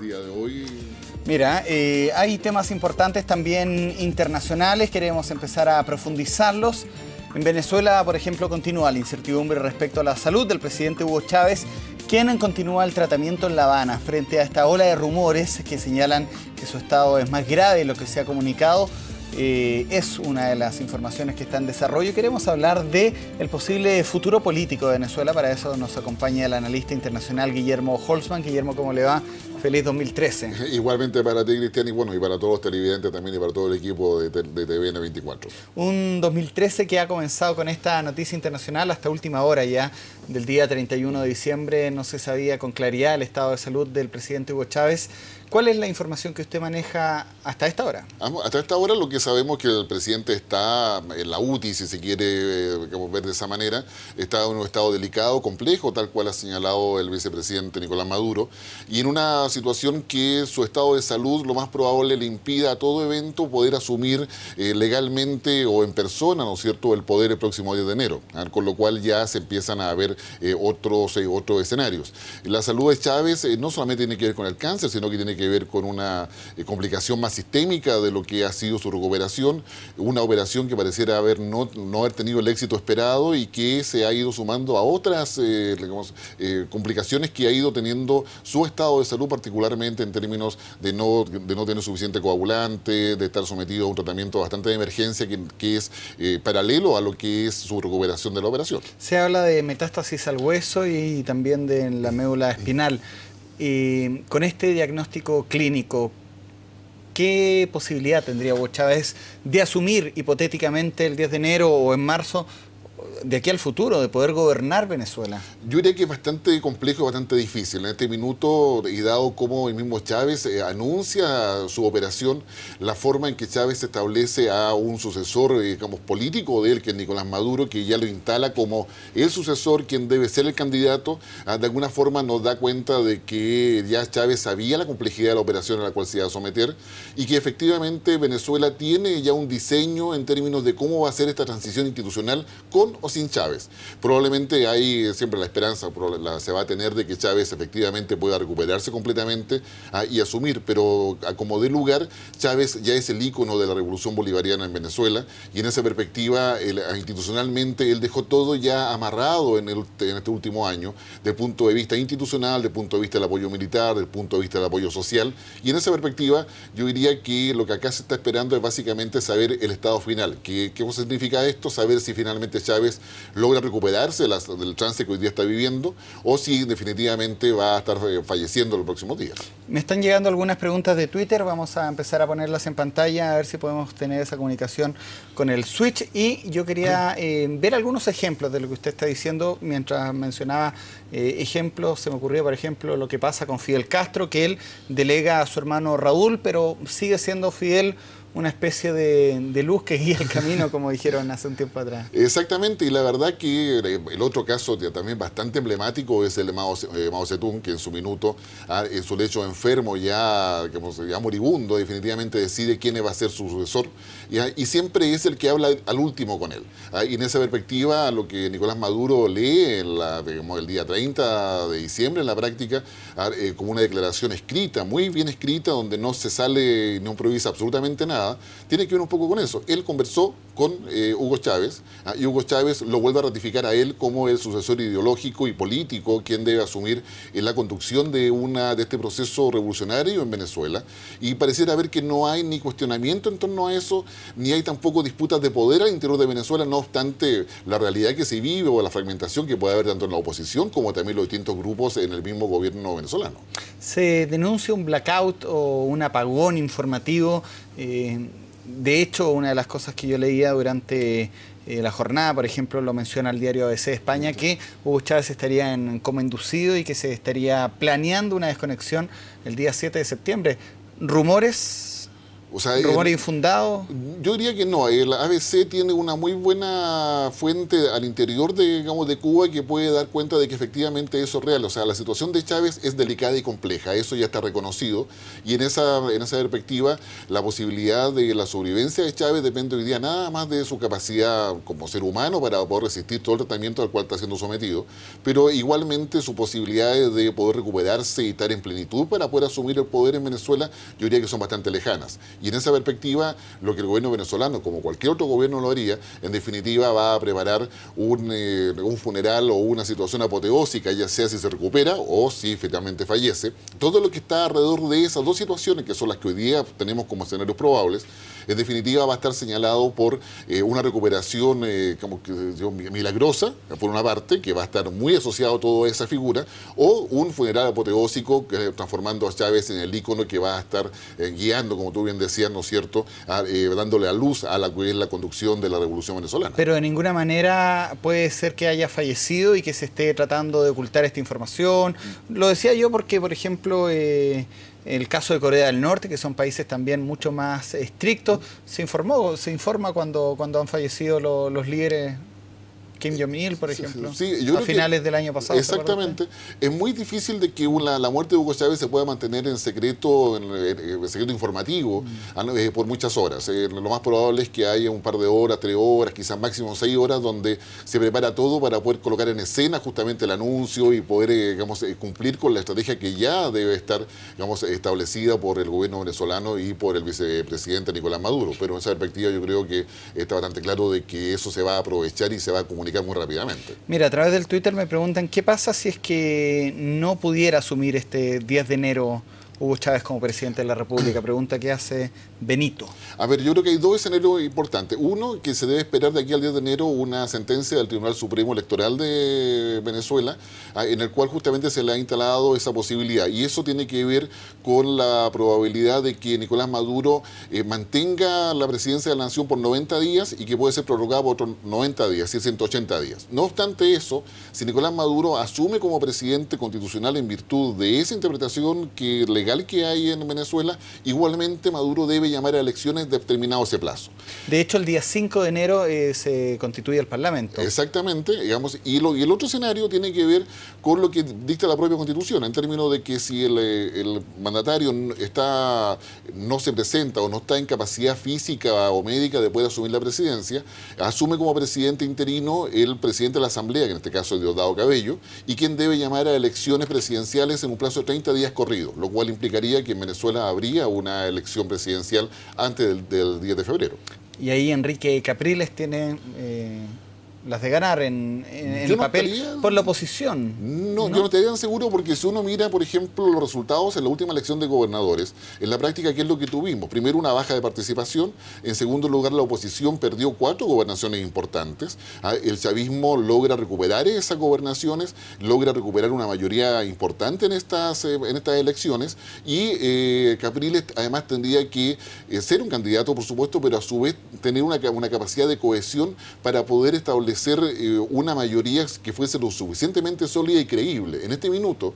día de hoy? Mira, hay temas importantes también internacionales, queremos empezar a profundizarlos. En Venezuela, por ejemplo, continúa la incertidumbre respecto a la salud del presidente Hugo Chávez, quien continúa el tratamiento en La Habana frente a esta ola de rumores que señalan que su estado es más grave de lo que se ha comunicado. Es una de las informaciones que está en desarrollo. Queremos hablar del posible futuro político de Venezuela. Para eso nos acompaña el analista internacional Guillermo Holzman. Guillermo, ¿cómo le va? Feliz 2013. Igualmente para ti, Cristian, y bueno, y para todos los televidentes también y para todo el equipo de TVN 24. Un 2013 que ha comenzado con esta noticia internacional hasta última hora ya, del día 31 de diciembre. No se sabía con claridad el estado de salud del presidente Hugo Chávez. ¿Cuál es la información que usted maneja hasta esta hora? Hasta esta hora lo que sabemos es que el presidente está en la UTI, si se quiere ver de esa manera. Está en un estado delicado, complejo, tal cual ha señalado el vicepresidente Nicolás Maduro. Y en una situación que su estado de salud lo más probable le impida a todo evento poder asumir legalmente o en persona, ¿no es cierto?, el poder el próximo 10 de enero. Con lo cual ya se empiezan a ver otros escenarios. La salud de Chávez no solamente tiene que ver con el cáncer, sino que tiene que ver con una complicación más sistémica de lo que ha sido su recuperación, una operación que pareciera no haber tenido el éxito esperado y que se ha ido sumando a otras complicaciones que ha ido teniendo su estado de salud, particularmente en términos de no tener suficiente coagulante, de estar sometido a un tratamiento bastante de emergencia que es paralelo a lo que es su recuperación de la operación. Se habla de metástasis al hueso y también de la médula espinal. Con este diagnóstico clínico, ¿qué posibilidad tendría Hugo Chávez de asumir hipotéticamente el 10 de enero o en marzo, de aquí al futuro, de poder gobernar Venezuela? Yo diría que es bastante complejo y bastante difícil. En este minuto, y dado como el mismo Chávez anuncia su operación, la forma en que Chávez establece a un sucesor, político de él, que es Nicolás Maduro, que ya lo instala como el sucesor, quien debe ser el candidato, de alguna forma nos da cuenta de que ya Chávez sabía la complejidad de la operación a la cual se iba a someter y que efectivamente Venezuela tiene ya un diseño en términos de cómo va a ser esta transición institucional con o sin Chávez. Probablemente hay siempre la esperanza, se va a tener de que Chávez efectivamente pueda recuperarse completamente y asumir, pero como de lugar, Chávez ya es el ícono de la revolución bolivariana en Venezuela y en esa perspectiva, institucionalmente, él dejó todo ya amarrado en este último año, desde el punto de vista institucional, desde el punto de vista del apoyo militar, desde el punto de vista del apoyo social, y en esa perspectiva yo diría que lo que acá se está esperando es básicamente saber el estado final. ¿Qué significa esto? Saber si finalmente Chávez logra recuperarse del trance que hoy día está viviendo o si definitivamente va a estar falleciendo en los próximos días. Me están llegando algunas preguntas de Twitter, vamos a empezar a ponerlas en pantalla, a ver si podemos tener esa comunicación con el switch. Y yo quería ver algunos ejemplos de lo que usted está diciendo. Mientras mencionaba ejemplos, se me ocurrió, por ejemplo, lo que pasa con Fidel Castro, que él delega a su hermano Raúl, pero sigue siendo Fidel una especie de luz que guía el camino, como dijeron hace un tiempo atrás. Exactamente, y la verdad que el otro caso también bastante emblemático es el de Mao Zedong, que en su minuto, en su lecho enfermo, ya moribundo, definitivamente decide quién va a ser su sucesor, y siempre es el que habla al último con él. Y en esa perspectiva, lo que Nicolás Maduro lee el día 30 de diciembre en la práctica, como una declaración escrita, muy bien escrita, donde no se sale, no improvisa absolutamente nada, tiene que ver un poco con eso. Él conversó con Hugo Chávez y Hugo Chávez lo vuelve a ratificar a él como el sucesor ideológico y político quien debe asumir la conducción de este proceso revolucionario en Venezuela, y pareciera ver que no hay ni cuestionamiento en torno a eso, ni hay tampoco disputas de poder al interior de Venezuela, no obstante la realidad que se vive o la fragmentación que puede haber tanto en la oposición como también los distintos grupos en el mismo gobierno venezolano. Se denuncia un blackout o un apagón informativo. De hecho, una de las cosas que yo leía durante la jornada, por ejemplo, lo menciona el diario ABC de España, que Hugo Chávez estaría en coma inducido y que se estaría planeando una desconexión el día 7 de septiembre. ¿Rumores O sea, ¿rumor infundado? Yo diría que no. El ABC tiene una muy buena fuente al interior de, digamos, de Cuba que puede dar cuenta de que efectivamente eso es real. O sea, la situación de Chávez es delicada y compleja. Eso ya está reconocido. Y en esa perspectiva, la posibilidad de la sobrevivencia de Chávez depende hoy día nada más de su capacidad como ser humano para poder resistir todo el tratamiento al cual está siendo sometido. Pero igualmente sus posibilidades de poder recuperarse y estar en plenitud para poder asumir el poder en Venezuela, yo diría que son bastante lejanas. Y en esa perspectiva, lo que el gobierno venezolano, como cualquier otro gobierno lo haría, en definitiva va a preparar un funeral o una situación apoteósica, ya sea si se recupera o si efectivamente fallece. Todo lo que está alrededor de esas dos situaciones, que son las que hoy día tenemos como escenarios probables, en definitiva va a estar señalado por una recuperación como que, milagrosa, por una parte, que va a estar muy asociado a toda esa figura, o un funeral apoteósico transformando a Chávez en el ícono que va a estar guiando, como tú bien decías, ¿no es cierto?, dándole a luz a la que es la conducción de la revolución venezolana. Pero de ninguna manera puede ser que haya fallecido y que se esté tratando de ocultar esta información. Lo decía yo porque, por ejemplo, el caso de Corea del Norte, que son países también mucho más estrictos, se informa cuando han fallecido los líderes. Kim Jong-il, por ejemplo, a finales del año pasado. Exactamente. Es muy difícil de que la muerte de Hugo Chávez se pueda mantener en secreto, en secreto informativo, por muchas horas. Lo más probable es que haya un par de horas, 3 horas, quizás máximo 6 horas, donde se prepara todo para poder colocar en escena justamente el anuncio y poder, digamos, cumplir con la estrategia que ya debe estar, digamos, establecida por el gobierno venezolano y por el vicepresidente Nicolás Maduro. Pero en esa perspectiva yo creo que está bastante claro de que eso se va a aprovechar y se va a comunicar muy rápidamente. Mira, a través del Twitter me preguntan qué pasa si es que no pudiera asumir este 10 de enero Hugo Chávez como presidente de la República. Pregunta que hace Benito. A ver, yo creo que hay dos escenarios importantes. Uno, que se debe esperar de aquí al 10 de enero una sentencia del Tribunal Supremo Electoral de Venezuela, en el cual justamente se le ha instalado esa posibilidad. Y eso tiene que ver con la probabilidad de que Nicolás Maduro mantenga la presidencia de la nación por 90 días y que puede ser prorrogada por otros 90 días, 180 días. No obstante eso, si Nicolás Maduro asume como presidente constitucional en virtud de esa interpretación legal que hay en Venezuela, igualmente Maduro debe llamar a elecciones determinado ese plazo. De hecho, el día 5 de enero se constituye el Parlamento. Exactamente, digamos, y el otro escenario tiene que ver con lo que dicta la propia Constitución, en términos de que si el mandatario no se presenta o no está en capacidad física o médica de poder asumir la presidencia, asume como presidente interino el presidente de la Asamblea, que en este caso es Diosdado Cabello, y quien debe llamar a elecciones presidenciales en un plazo de 30 días corridos, lo cual implicaría que en Venezuela habría una elección presidencial antes del 10 de febrero. Y ahí Enrique Capriles tiene las de ganar en el papel por la oposición. No, yo no estaría tan seguro, porque si uno mira, por ejemplo, los resultados en la última elección de gobernadores, en la práctica, ¿qué es lo que tuvimos? Primero, una baja de participación. En segundo lugar, la oposición perdió 4 gobernaciones importantes. El chavismo logra recuperar esas gobernaciones, logra recuperar una mayoría importante en estas elecciones, y Capriles además tendría que ser un candidato, por supuesto, pero a su vez tener una capacidad de cohesión para poder establecer una mayoría que fuese lo suficientemente sólida y creíble. En este minuto,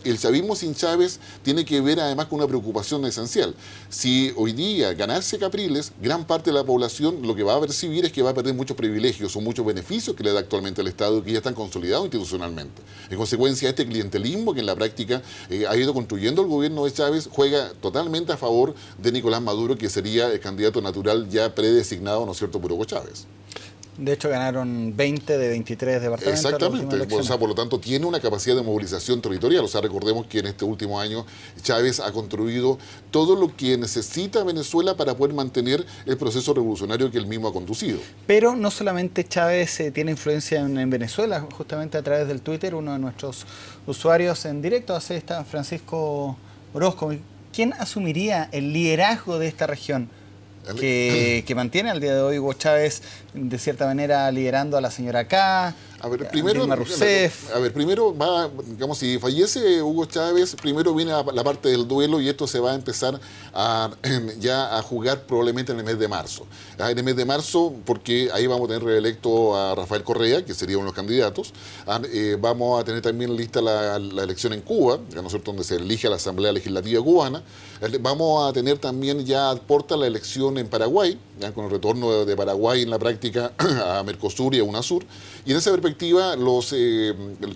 el chavismo sin Chávez tiene que ver además con una preocupación esencial. Si hoy día ganarse Capriles, gran parte de la población lo que va a percibir es que va a perder muchos privilegios o muchos beneficios que le da actualmente el Estado y que ya están consolidados institucionalmente. En consecuencia, este clientelismo que en la práctica ha ido construyendo el gobierno de Chávez juega totalmente a favor de Nicolás Maduro, que sería el candidato natural ya predesignado, ¿no es cierto?, por Hugo Chávez. De hecho, ganaron 20 de 23 departamentos. Exactamente, o sea, por lo tanto tiene una capacidad de movilización territorial. O sea, recordemos que en este último año Chávez ha construido todo lo que necesita Venezuela para poder mantener el proceso revolucionario que él mismo ha conducido. Pero no solamente Chávez tiene influencia en Venezuela, justamente a través del Twitter, uno de nuestros usuarios en directo hace esta, Francisco Orozco. ¿Quién asumiría el liderazgo de esta región? Que mantiene al día de hoy Hugo Chávez de cierta manera liderando a la señora K, A ver, primero, Dilma Rousseff. digamos, si fallece Hugo Chávez, primero viene la parte del duelo y esto se va a empezar ya a jugar probablemente en el mes de marzo. En el mes de marzo, porque ahí vamos a tener reelecto a Rafael Correa, que sería uno de los candidatos. Vamos a tener también lista la elección en Cuba, ¿no es cierto?, donde se elige a la Asamblea Legislativa cubana. Vamos a tener también ya a puerta la elección en Paraguay, ya con el retorno de Paraguay en la práctica a Mercosur y a UNASUR. Y en esa perspectiva,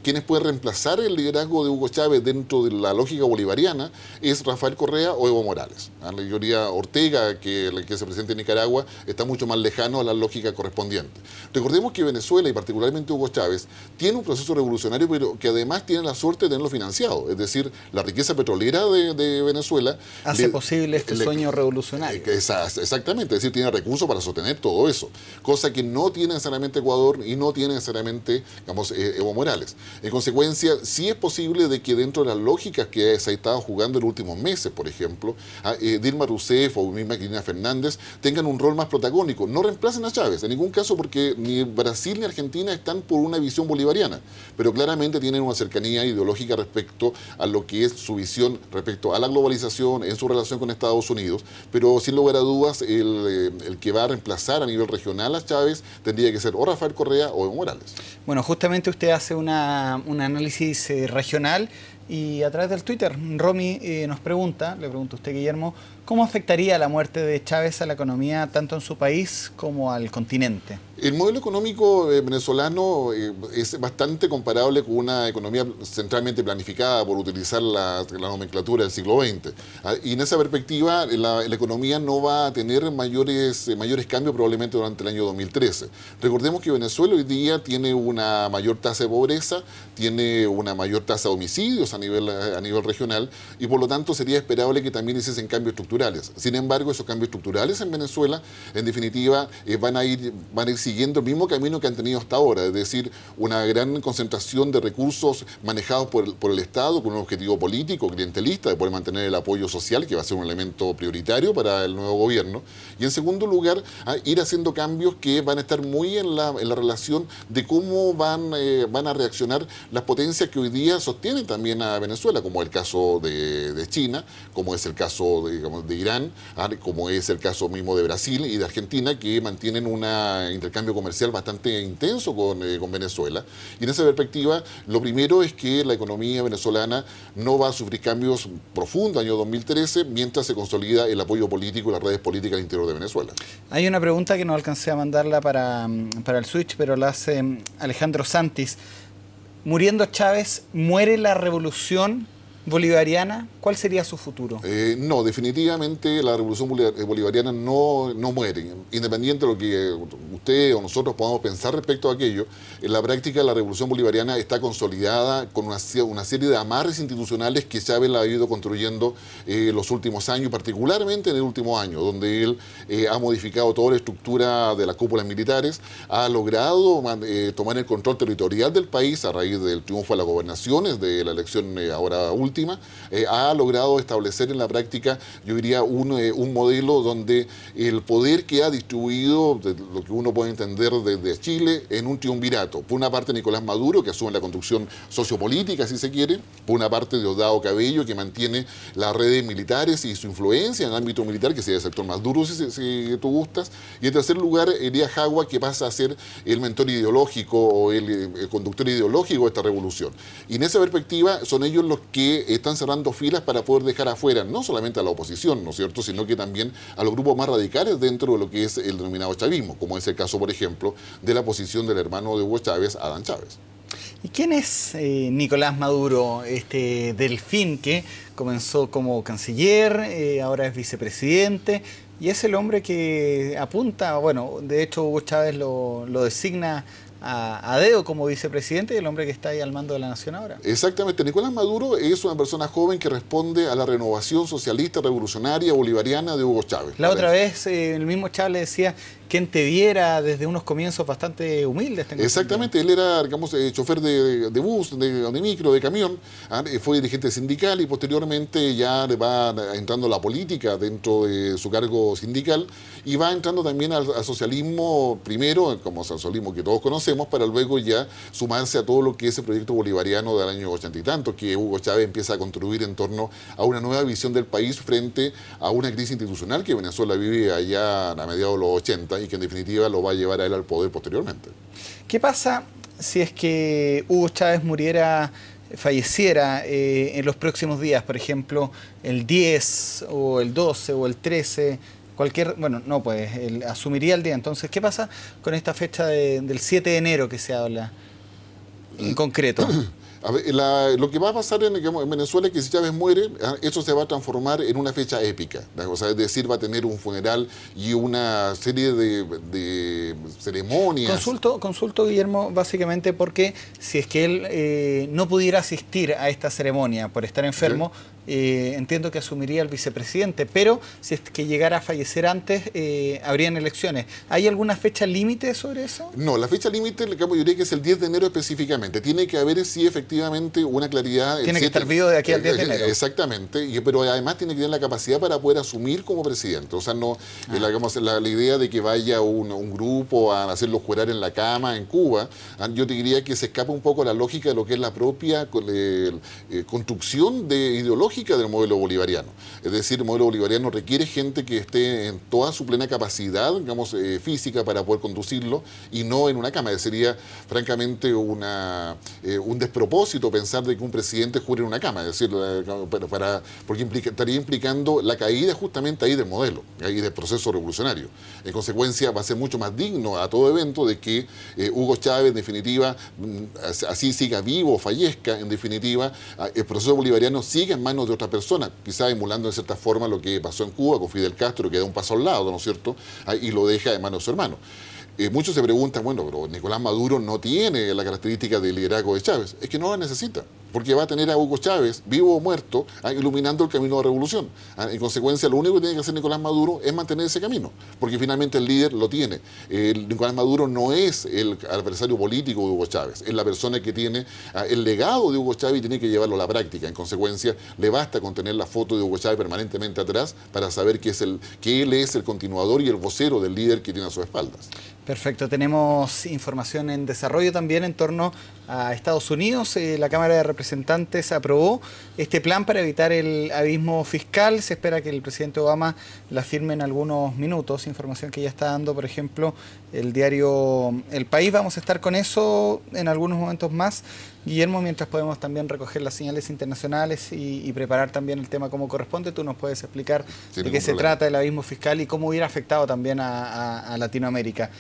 quienes pueden reemplazar el liderazgo de Hugo Chávez dentro de la lógica bolivariana es Rafael Correa o Evo Morales. La mayoría Ortega, que es el presidente de Nicaragua, está mucho más lejano a la lógica correspondiente. Recordemos que Venezuela, y particularmente Hugo Chávez, tiene un proceso revolucionario, pero que además tiene la suerte de tenerlo financiado. Es decir, la riqueza petrolera de Venezuela hace posible este sueño revolucionario. Exactamente, es decir, tiene recursos para sostener todo eso, cosa que no tiene necesariamente Ecuador y no tiene necesariamente, digamos, Evo Morales. En consecuencia, sí es posible de que dentro de las lógicas que se ha estado jugando en los últimos meses, por ejemplo, Dilma Rousseff o misma Cristina Fernández tengan un rol más protagónico. No reemplacen a Chávez, en ningún caso, porque ni Brasil ni Argentina están por una visión bolivariana, pero claramente tienen una cercanía ideológica respecto a lo que es su visión respecto a la globalización en su relación con Estados Unidos, pero sin lugar a dudas, el que va a reemplazar a nivel regional a Chávez tendría que ser o Rafael Correa o Evo Morales. Bueno, justamente usted hace un análisis regional y a través del Twitter, Romy nos pregunta, le pregunto a usted, Guillermo, ¿cómo afectaría la muerte de Chávez a la economía tanto en su país como al continente? El modelo económico venezolano es bastante comparable con una economía centralmente planificada, por utilizar la nomenclatura del siglo XX. Y en esa perspectiva, la economía no va a tener mayores cambios probablemente durante el año 2013. Recordemos que Venezuela hoy día tiene una mayor tasa de pobreza, tiene una mayor tasa de homicidios a nivel regional, y por lo tanto sería esperable que también hiciesen cambios estructurales. Sin embargo, esos cambios estructurales en Venezuela, en definitiva, van a ir siguiendo el mismo camino que han tenido hasta ahora, es decir, una gran concentración de recursos manejados por el Estado con un objetivo político, clientelista, de poder mantener el apoyo social, que va a ser un elemento prioritario para el nuevo gobierno. Y en segundo lugar, ir haciendo cambios que van a estar muy en la relación de cómo van a reaccionar las potencias que hoy día sostienen también a Venezuela, como el caso de China, como es el caso de Irán, como es el caso mismo de Brasil y de Argentina, que mantienen una intercambio comercial bastante intenso con Venezuela. Y en esa perspectiva, lo primero es que la economía venezolana no va a sufrir cambios profundos año 2013, mientras se consolida el apoyo político y las redes políticas al interior de Venezuela. Hay una pregunta que no alcancé a mandarla para el Switch, pero la hace Alejandro Santis. Muriendo Chávez, ¿muere la revolución bolivariana? ¿Cuál sería su futuro? No, definitivamente la revolución bolivariana no muere. Independiente de lo que usted o nosotros podamos pensar respecto a aquello, en la práctica la revolución bolivariana está consolidada con una serie de amarres institucionales que Chávez la ha ido construyendo los últimos años, particularmente en el último año, donde él ha modificado toda la estructura de las cúpulas militares, ha logrado tomar el control territorial del país a raíz del triunfo de las gobernaciones, de la elección ahora última, ha logrado establecer en la práctica, yo diría, un modelo donde el poder que ha distribuido, de lo que uno puede entender desde Chile, en un triunvirato. Por una parte Nicolás Maduro, que asume la construcción sociopolítica, si se quiere; por una parte Diosdado Cabello, que mantiene las redes militares y su influencia en el ámbito militar, que sería el sector más duro, si tú gustas; y en tercer lugar Elías Jagua, que pasa a ser el mentor ideológico o el conductor ideológico de esta revolución. Y en esa perspectiva son ellos los que están cerrando filas para poder dejar afuera no solamente a la oposición, ¿no es cierto?, sino que también a los grupos más radicales dentro de lo que es el denominado chavismo, como es el caso, por ejemplo, de la posición del hermano de Hugo Chávez, Adán Chávez. ¿Y quién es Nicolás Maduro, este delfín que comenzó como canciller, ahora es vicepresidente, y es el hombre que apunta, bueno, de hecho Hugo Chávez lo designa a dedo como vicepresidente, y el hombre que está ahí al mando de la nación ahora? Exactamente. Nicolás Maduro es una persona joven que responde a la renovación socialista, revolucionaria, bolivariana de Hugo Chávez. La otra vez el mismo Chávez le decía quien te viera desde unos comienzos bastante humildes. Exactamente, él era, digamos, chofer de bus, de micro, de camión, fue dirigente sindical y posteriormente ya le va entrando a la política dentro de su cargo sindical y va entrando también al socialismo, primero como socialismo que todos conocemos, para luego ya sumarse a todo lo que es el proyecto bolivariano del año 80 y tanto, que Hugo Chávez empieza a construir en torno a una nueva visión del país frente a una crisis institucional que Venezuela vive allá a mediados de los 80 y que en definitiva lo va a llevar a él al poder posteriormente. ¿Qué pasa si es que Hugo Chávez falleciera en los próximos días? Por ejemplo, el 10 o el 12 o el 13, asumiría el día. Entonces, ¿qué pasa con esta fecha del 7 de enero que se habla en concreto? A ver, lo que va a pasar en Venezuela es que si Chávez muere, eso se va a transformar en una fecha épica. O sea, es decir, va a tener un funeral y una serie de ceremonias. Consulto, Guillermo, básicamente porque si es que él no pudiera asistir a esta ceremonia por estar enfermo, ¿sí? Entiendo que asumiría el vicepresidente, pero si es que llegara a fallecer antes, habrían elecciones. ¿Hay alguna fecha límite sobre eso? No, la fecha límite, yo diría que es el 10 de enero específicamente. Tiene que haber, sí, efectivamente, una claridad. Tiene que estar vivo de aquí al 10 de enero. Exactamente, pero además tiene que tener la capacidad para poder asumir como presidente. O sea, no la idea de que vaya un grupo a hacerlo jurar en la cama en Cuba, yo te diría que se escapa un poco la lógica de lo que es la propia construcción ideológica del modelo bolivariano. Es decir, el modelo bolivariano requiere gente que esté en toda su plena capacidad, física para poder conducirlo y no en una cama. Sería francamente un despropósito pensar de que un presidente jure en una cama, es decir, porque estaría implicando la caída justamente ahí del modelo, ahí del proceso revolucionario. En consecuencia, va a ser mucho más digno a todo evento de que Hugo Chávez, en definitiva, así siga vivo o fallezca, en definitiva, el proceso bolivariano siga en manos de otra persona, quizá emulando en cierta forma lo que pasó en Cuba con Fidel Castro, que da un paso al lado, ¿no es cierto?, y lo deja en manos de su hermano. Muchos se preguntan, bueno, pero Nicolás Maduro no tiene la característica del liderazgo de Chávez. Es que no la necesita, porque va a tener a Hugo Chávez, vivo o muerto, iluminando el camino de la revolución. En consecuencia, lo único que tiene que hacer Nicolás Maduro es mantener ese camino, porque finalmente el líder lo tiene. Nicolás Maduro no es el adversario político de Hugo Chávez, es la persona que tiene el legado de Hugo Chávez y tiene que llevarlo a la práctica. En consecuencia, le basta con tener la foto de Hugo Chávez permanentemente atrás para saber que él es el continuador y el vocero del líder que tiene a sus espaldas. Perfecto, tenemos información en desarrollo también en torno a Estados Unidos. La Cámara de Representantes aprobó este plan para evitar el abismo fiscal. Se espera que el presidente Obama la firme en algunos minutos. Información que ya está dando, por ejemplo, el diario El País. Vamos a estar con eso en algunos momentos más, Guillermo, mientras podemos también recoger las señales internacionales y preparar también el tema como corresponde. Tú nos puedes explicar de qué se trata el abismo fiscal y cómo hubiera afectado también a Latinoamérica.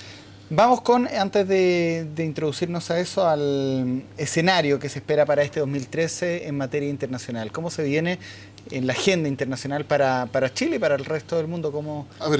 Vamos antes de introducirnos a eso, al escenario que se espera para este 2013 en materia internacional. ¿Cómo se viene en la agenda internacional para Chile y para el resto del mundo?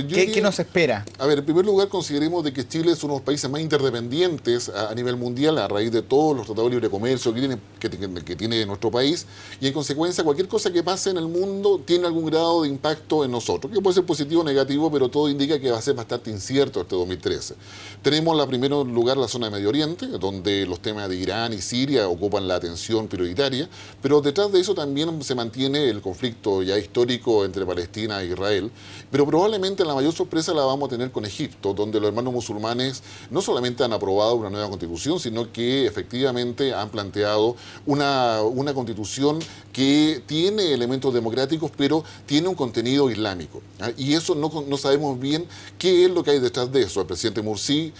¿Qué nos espera? A ver, en primer lugar, consideremos de que Chile es uno de los países más interdependientes a nivel mundial a raíz de todos los tratados de libre comercio que tiene nuestro país, y en consecuencia cualquier cosa que pase en el mundo tiene algún grado de impacto en nosotros, que puede ser positivo o negativo, pero todo indica que va a ser bastante incierto este 2013. Tenemos en primer lugar la zona de Medio Oriente, donde los temas de Irán y Siria ocupan la atención prioritaria, pero detrás de eso también se mantiene el conflicto ya histórico entre Palestina e Israel, pero probablemente la mayor sorpresa la vamos a tener con Egipto, donde los hermanos musulmanes no solamente han aprobado una nueva constitución, sino que efectivamente han planteado una constitución que tiene elementos democráticos, pero tiene un contenido islámico. Y eso no sabemos bien qué es lo que hay detrás de eso. El presidente Morsi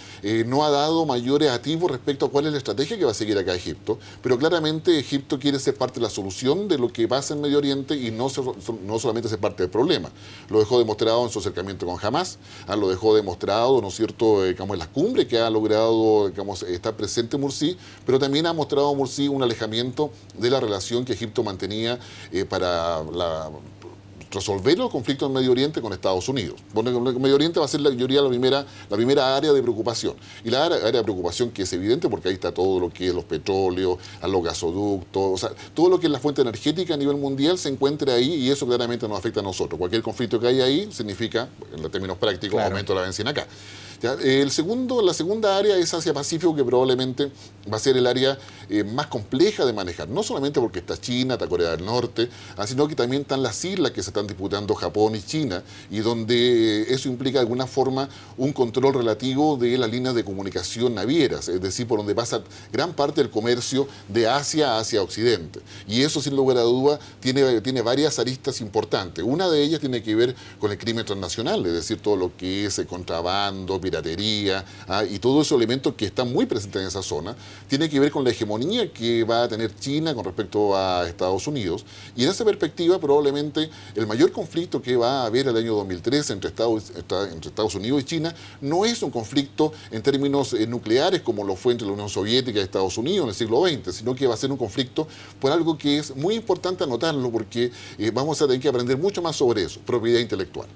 no ha dado mayores atisbos respecto a cuál es la estrategia que va a seguir acá Egipto, pero claramente Egipto quiere ser parte de la solución de lo que pasa en Medio Oriente y no solamente ser parte del problema. Lo dejó demostrado en su acercamiento con Hamas, lo dejó demostrado, ¿no es cierto?, en las cumbres que ha logrado, estar presente Morsi, pero también ha mostrado Morsi un alejamiento de la relación que Egipto mantenía para resolver los conflictos en Medio Oriente con Estados Unidos. Bueno, el Medio Oriente va a ser, yo diría, la primera área de preocupación. Y la área de preocupación que es evidente porque ahí está todo lo que es los petróleos, los gasoductos, o sea, todo lo que es la fuente energética a nivel mundial se encuentra ahí y eso claramente nos afecta a nosotros. Cualquier conflicto que haya ahí significa, en términos prácticos, aumento de la bencina acá. ¿Ya? La segunda área es Asia-Pacífico, que probablemente va a ser el área más compleja de manejar, no solamente porque está China, está Corea del Norte, sino que también están las islas que se están disputando Japón y China, y donde eso implica de alguna forma un control relativo de las líneas de comunicación navieras, es decir, por donde pasa gran parte del comercio de Asia hacia Occidente. Y eso, sin lugar a duda, tiene varias aristas importantes. Una de ellas tiene que ver con el crimen transnacional, es decir, todo lo que es contrabando, piratería, y todos esos elementos que están muy presentes en esa zona. Tiene que ver con la hegemonía que va a tener China con respecto a Estados Unidos. Y en esa perspectiva, probablemente el mayor conflicto que va a haber el año 2013 entre Estados Unidos y China no es un conflicto en términos nucleares como lo fue entre la Unión Soviética y Estados Unidos en el siglo XX, sino que va a ser un conflicto por algo que es muy importante anotarlo, porque vamos a tener que aprender mucho más sobre eso: propiedad intelectual.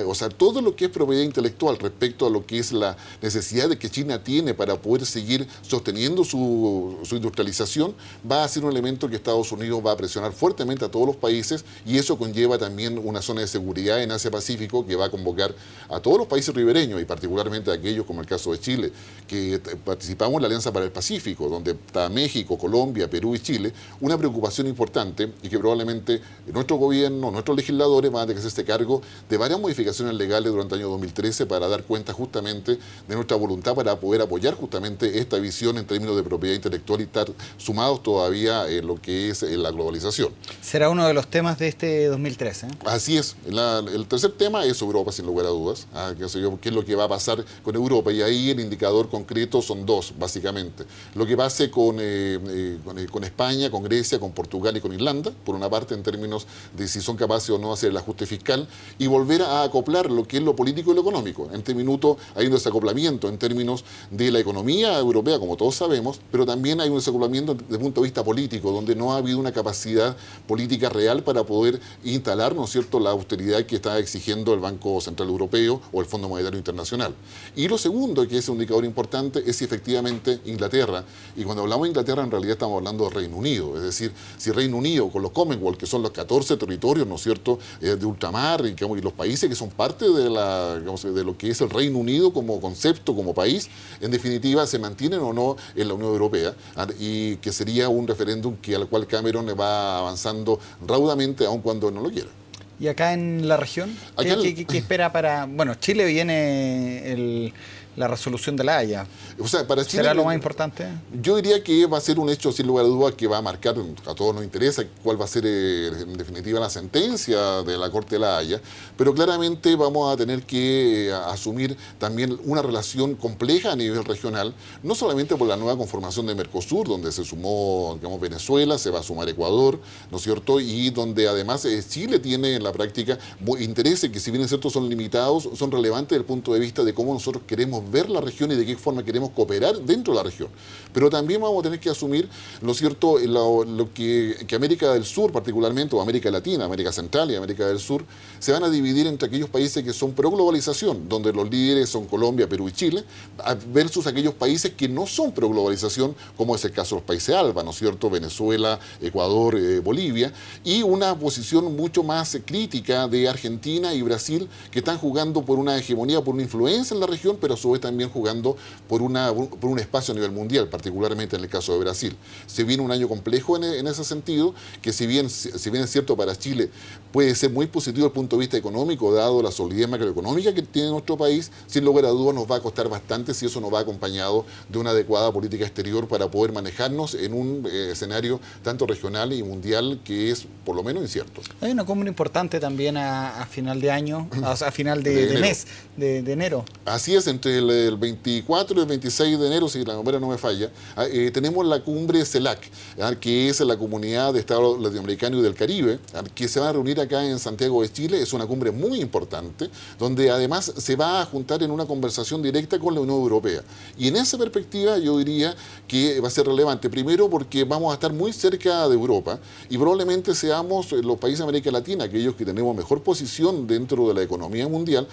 O sea, todo lo que es propiedad intelectual respecto a lo que es la necesidad de que China tiene para poder seguir sosteniendo su industrialización, va a ser un elemento que Estados Unidos va a presionar fuertemente a todos los países, y eso conlleva también una zona de seguridad en Asia-Pacífico que va a convocar a todos los países ribereños, y particularmente a aquellos como el caso de Chile, que participamos en la Alianza para el Pacífico, donde está México, Colombia, Perú y Chile, una preocupación importante, y que probablemente nuestro gobierno, nuestros legisladores van a tener que hacerse cargo de varias modificaciones legales durante el año 2013 para dar cuenta justamente de nuestra voluntad para poder apoyar justamente esta visión en términos de propiedad intelectual y estar sumados todavía en lo que es la globalización. Será uno de los temas de este 2013. Así es. El tercer tema es Europa, sin lugar a dudas. ¿Qué es lo que va a pasar con Europa? Y ahí el indicador concreto son dos, básicamente. Lo que pase con España, con Grecia, con Portugal y con Irlanda, por una parte, en términos de si son capaces o no de hacer el ajuste fiscal, y volver a acoplar lo que es lo político y lo económico. En este minuto hay un desacoplamiento en términos de la economía europea, como todos sabemos, pero también hay un desacoplamiento desde el punto de vista político, donde no ha habido una capacidad política real para poder instalar, ¿no es cierto?, la austeridad que está exigiendo el Banco Central Europeo o el Fondo Monetario Internacional. Y lo segundo, que es un indicador importante, es si efectivamente Inglaterra, y cuando hablamos de Inglaterra en realidad estamos hablando de Reino Unido, es decir, si Reino Unido con los Commonwealth, que son los 14 territorios, ¿no es cierto?, de ultramar, y los países que son parte de lo que es el Reino Unido como concepto, como país, en definitiva se mantienen o no en la Unión Europea, y que sería un referéndum al cual Cameron va avanzando raudamente, aun cuando no lo quiera. ¿Y acá en la región? ¿Qué espera para...? Bueno, Chile viene la resolución de La Haya. O sea, para Chile, ¿será lo más importante? Yo diría que va a ser un hecho, sin lugar a dudas, que va a marcar, a todos nos interesa cuál va a ser en definitiva la sentencia de la Corte de La Haya, pero claramente vamos a tener que asumir también una relación compleja a nivel regional, no solamente por la nueva conformación de Mercosur, donde se sumó, digamos, Venezuela, se va a sumar Ecuador, ¿no es cierto?, y donde además Chile tiene en la práctica intereses que, si bien es cierto son limitados, son relevantes desde el punto de vista de cómo nosotros queremos ver la región y de qué forma queremos cooperar dentro de la región. Pero también vamos a tener que asumir, ¿no es cierto?, que América del Sur particularmente, o América Latina, América Central y América del Sur, se van a dividir entre aquellos países que son pro globalización, donde los líderes son Colombia, Perú y Chile, versus aquellos países que no son pro globalización, como es el caso de los países ALBA, ¿no es cierto?, Venezuela, Ecuador, Bolivia, y una posición mucho más crítica de Argentina y Brasil, que están jugando por una hegemonía, por una influencia en la región, pero a su vez también jugando por un espacio a nivel mundial, particularmente en el caso de Brasil. Se viene un año complejo en ese sentido, que si bien es cierto para Chile puede ser muy positivo desde el punto de vista económico, dado la solidez macroeconómica que tiene nuestro país, sin lugar a dudas nos va a costar bastante si eso no va acompañado de una adecuada política exterior para poder manejarnos en un escenario tanto regional y mundial que es por lo menos incierto. Hay una cumbre importante también a final de año, a final de mes, de enero. Así es, entre el 24 y el 26 de enero, si la memoria no me falla, tenemos la cumbre CELAC, que es la Comunidad de Estados Latinoamericanos y del Caribe, que se va a reunir acá en Santiago de Chile. Es una cumbre muy importante, donde además se va a juntar en una conversación directa con la Unión Europea. Y en esa perspectiva yo diría que va a ser relevante, primero porque vamos a estar muy cerca de Europa y probablemente seamos los países de América Latina, aquellos que tenemos mejor posición dentro de la economía mundial,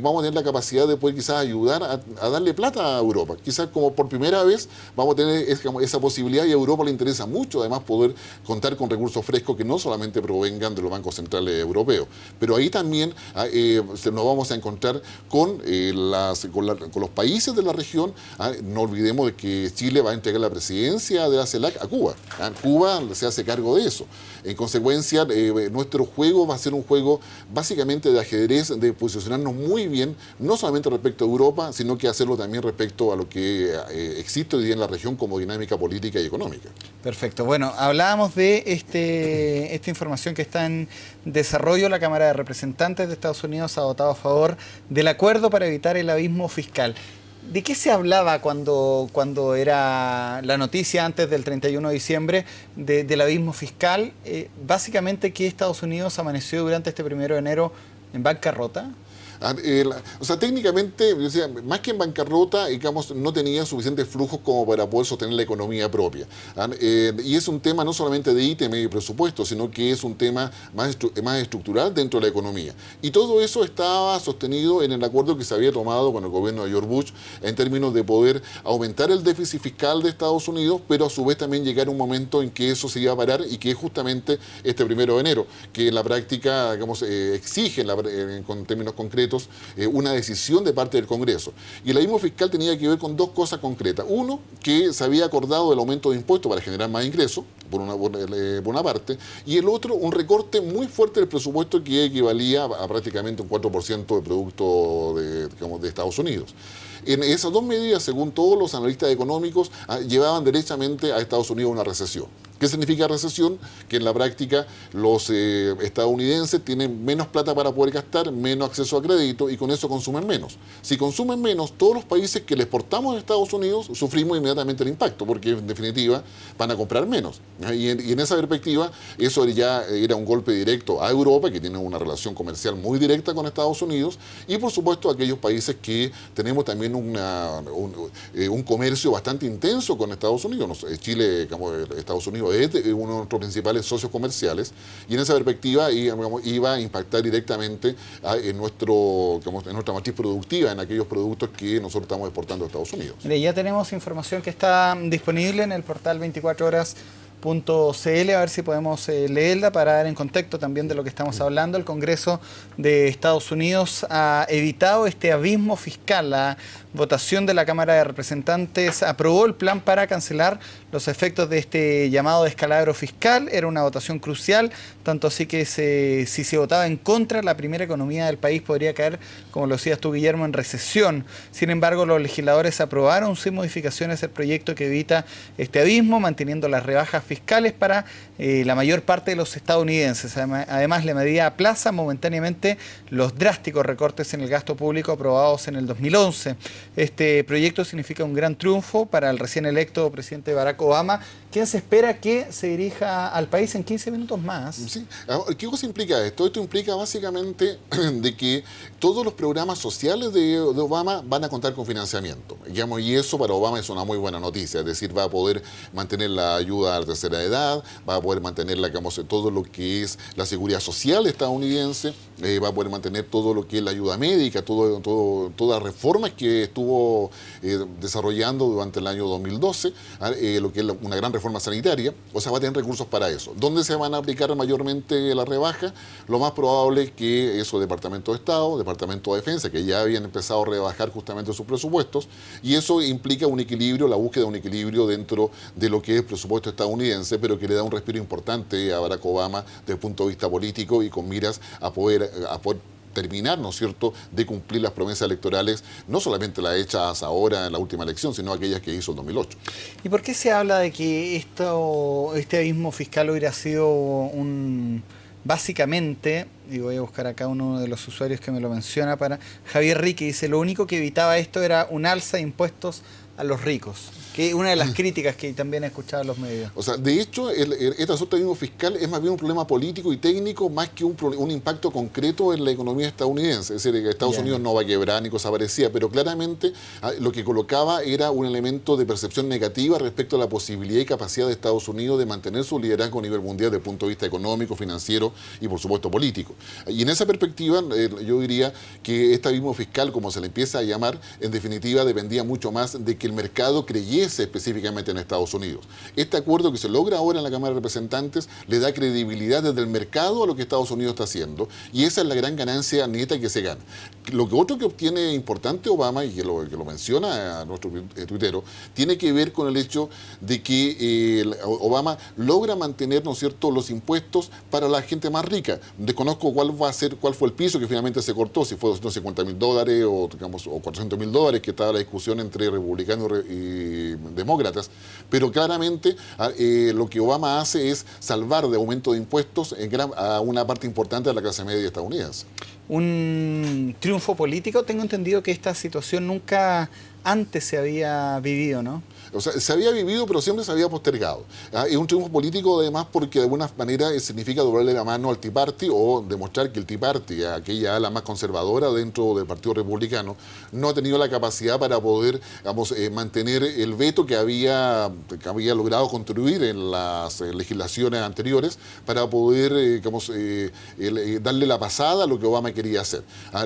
vamos a tener la capacidad de poder quizás ayudar empezar a darle plata a Europa. Quizás como por primera vez vamos a tener esa posibilidad, y a Europa le interesa mucho además poder contar con recursos frescos que no solamente provengan de los bancos centrales europeos. Pero ahí también nos vamos a encontrar con los países de la región. No olvidemos de que Chile va a entregar la presidencia de la CELAC a Cuba. Cuba se hace cargo de eso. En consecuencia, nuestro juego va a ser un juego básicamente de ajedrez, de posicionarnos muy bien, no solamente respecto a Europa, sino que hacerlo también respecto a lo que existe hoy día en la región como dinámica política y económica. Perfecto. Bueno, hablábamos de esta información que está en desarrollo. La Cámara de Representantes de Estados Unidos ha votado a favor del acuerdo para evitar el abismo fiscal. ¿De qué se hablaba cuando era la noticia antes del 31 de diciembre del abismo fiscal? Básicamente que Estados Unidos amaneció durante este 1 de enero en bancarrota. O sea, técnicamente, más que en bancarrota, digamos, no tenía suficientes flujos como para poder sostener la economía propia. Y es un tema no solamente de ítem y presupuesto, sino que es un tema más estructural dentro de la economía. Y todo eso estaba sostenido en el acuerdo que se había tomado con el gobierno de George Bush en términos de poder aumentar el déficit fiscal de Estados Unidos, pero a su vez también llegar a un momento en que eso se iba a parar, y que es justamente este 1 de enero, que en la práctica, digamos, exige con términos concretos una decisión de parte del Congreso. Y el abismo fiscal tenía que ver con dos cosas concretas. Uno, que se había acordado el aumento de impuestos para generar más ingresos, por una parte, y el otro, un recorte muy fuerte del presupuesto que equivalía a prácticamente un 4% del producto de Estados Unidos. En esas dos medidas, según todos los analistas económicos, llevaban derechamente a Estados Unidos a una recesión. ¿Qué significa recesión? Que en la práctica los estadounidenses tienen menos plata para poder gastar, menos acceso a crédito, y con eso consumen menos. Si consumen menos, todos los países que le exportamos a Estados Unidos sufrimos inmediatamente el impacto, porque en definitiva van a comprar menos. Y en esa perspectiva, eso ya era un golpe directo a Europa, que tiene una relación comercial muy directa con Estados Unidos, y por supuesto a aquellos países que tenemos también un comercio bastante intenso con Estados Unidos. Chile, Estados Unidos es uno de nuestros principales socios comerciales, y en esa perspectiva iba a impactar directamente en nuestra matriz productiva, en aquellos productos que nosotros estamos exportando a Estados Unidos. Mire, ya tenemos información que está disponible en el portal 24horas.cl, a ver si podemos leerla para dar en contexto también de lo que estamos hablando. El Congreso de Estados Unidos ha evitado este abismo fiscal. La votación de la Cámara de Representantes aprobó el plan para cancelar los efectos de este llamado descalabro fiscal. Era una votación crucial, tanto así que si se votaba en contra, la primera economía del país podría caer, como lo decías tú, Guillermo, en recesión. Sin embargo, los legisladores aprobaron sin modificaciones el proyecto que evita este abismo, manteniendo las rebajas fiscales para la mayor parte de los estadounidenses. Además, la medida aplaza momentáneamente los drásticos recortes en el gasto público aprobados en el 2011. Este proyecto significa un gran triunfo para el recién electo presidente Barack Obama, quien se espera que se dirija al país en 15 minutos más. Sí. ¿Qué cosa implica esto? Esto implica básicamente de que todos los programas sociales de Obama van a contar con financiamiento. Digamos, y eso para Obama es una muy buena noticia. Es decir, va a poder mantener la ayuda a la tercera edad, va a poder mantener todo lo que es la seguridad social estadounidense, va a poder mantener todo lo que es la ayuda médica, todas las reformas que estuvo desarrollando durante el año 2012, lo que es una gran reforma sanitaria. O sea, va a tener recursos para eso. ¿Dónde se van a aplicar mayormente la rebaja? Lo más probable es que eso, Departamento de Estado, Departamento de Defensa, que ya habían empezado a rebajar justamente sus presupuestos, y eso implica un equilibrio, la búsqueda de un equilibrio dentro de lo que es el presupuesto estadounidense, pero que le da un respiro importante a Barack Obama desde el punto de vista político, y con miras a poder terminar, ¿no es cierto?, de cumplir las promesas electorales, no solamente las hechas ahora en la última elección, sino aquellas que hizo en 2008. ¿Y por qué se habla de que este abismo fiscal hubiera sido básicamente, y voy a buscar acá uno de los usuarios que me lo menciona, para Javier Rique, dice, lo único que evitaba esto era un alza de impuestos a los ricos, que es una de las críticas que también he escuchado en los medios. O sea, de hecho, este asunto del fiscal es más bien un problema político y técnico más que un impacto concreto en la economía estadounidense. Es decir, que Estados Unidos no va a quebrar ni cosa parecida, pero claramente lo que colocaba era un elemento de percepción negativa respecto a la posibilidad y capacidad de Estados Unidos de mantener su liderazgo a nivel mundial desde el punto de vista económico, financiero y, por supuesto, político. Y en esa perspectiva, yo diría que este abismo fiscal, como se le empieza a llamar, en definitiva dependía mucho más de que el mercado creyese específicamente en Estados Unidos. Este acuerdo que se logra ahora en la Cámara de Representantes le da credibilidad desde el mercado a lo que Estados Unidos está haciendo, y esa es la gran ganancia neta que se gana. Lo que otro que obtiene importante Obama, y que lo menciona a nuestro tuitero, tiene que ver con el hecho de que Obama logra mantener, ¿no es cierto?, los impuestos para la gente más rica. Desconozco cuál fue el piso que finalmente se cortó, si fue $250.000 o, digamos, o $400.000, que estaba la discusión entre republicanos y demócratas, pero claramente lo que Obama hace es salvar de aumento de impuestos a una parte importante de la clase media estadounidense. Un triunfo político. Tengo entendido que esta situación nunca antes se había vivido, ¿no? O sea, se había vivido, pero siempre se había postergado. Es un triunfo político, además, porque de alguna manera significa doblarle la mano al Tea Party o demostrar que el Tea Party, aquella ala más conservadora dentro del Partido Republicano, no ha tenido la capacidad para poder, digamos, mantener el veto que había logrado construir en las legislaciones anteriores para poder, digamos, darle la pasada a lo que Obama quería hacer.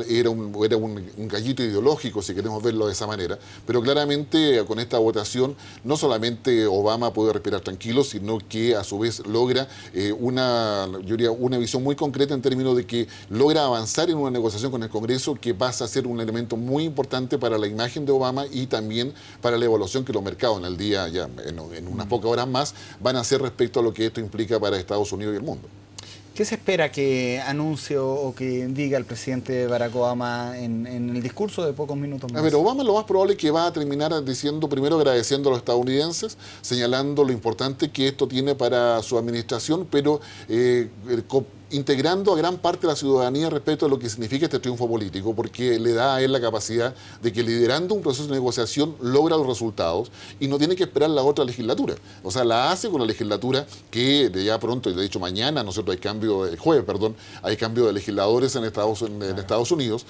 Era un gallito ideológico, si queremos verlo de esa manera, pero claramente con esta votación no solamente Obama puede respirar tranquilo, sino que a su vez logra yo diría, una visión muy concreta en términos de que logra avanzar en una negociación con el Congreso que pasa a ser un elemento muy importante para la imagen de Obama y también para la evaluación que los mercados en el día, ya en unas pocas horas más, van a hacer respecto a lo que esto implica para Estados Unidos y el mundo. ¿Qué se espera que anuncie o que diga el presidente Barack Obama en el discurso de pocos minutos más? A ver, Obama lo más probable es que va a terminar diciendo, primero agradeciendo a los estadounidenses, señalando lo importante que esto tiene para su administración, pero integrando a gran parte de la ciudadanía respecto a lo que significa este triunfo político, porque le da a él la capacidad de que liderando un proceso de negociación logra los resultados y no tiene que esperar la otra legislatura. O sea, la hace con la legislatura que de ya pronto, de hecho mañana, nosotros el jueves, hay cambio de legisladores en Estados Unidos,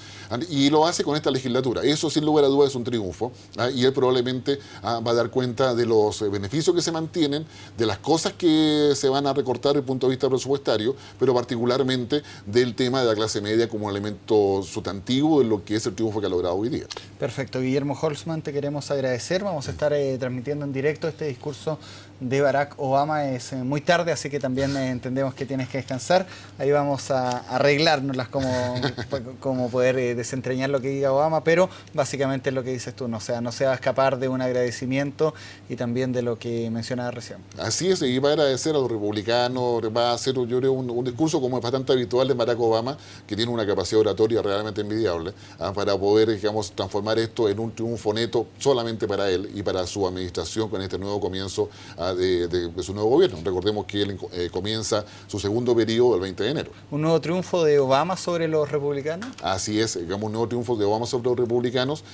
y lo hace con esta legislatura. Eso sin lugar a dudas es un triunfo, y él probablemente va a dar cuenta de los beneficios que se mantienen, de las cosas que se van a recortar desde el punto de vista presupuestario, pero particularmente del tema de la clase media como un elemento sustantivo de lo que es el triunfo que ha logrado hoy día. Perfecto. Guillermo Holzman, te queremos agradecer. Vamos a estar transmitiendo en directo este discurso de Barack Obama. Es muy tarde, así que también entendemos que tienes que descansar. Ahí vamos a arreglárnoslas como poder desentrañar lo que diga Obama, pero básicamente es lo que dices tú, no se va a escapar de un agradecimiento y también de lo que mencionaba recién. Así es, y va a agradecer a los republicanos, va a hacer, yo creo, un discurso como es bastante habitual de Barack Obama, que tiene una capacidad oratoria realmente envidiable, para poder, digamos, transformar esto en un triunfo neto solamente para él y para su administración con este nuevo comienzo de su nuevo gobierno. Recordemos que él comienza su segundo periodo el 20 de enero. ¿Un nuevo triunfo de Obama sobre los republicanos? Así es, digamos, un nuevo triunfo de Obama sobre los republicanos,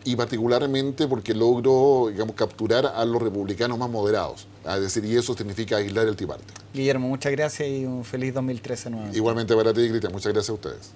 y particularmente porque logró, digamos, capturar a los republicanos más moderados. Es decir, y eso significa aislar el Tea Party. Guillermo, muchas gracias y un feliz 2013 nuevamente. Igualmente para ti, Cristian, muchas gracias a ustedes.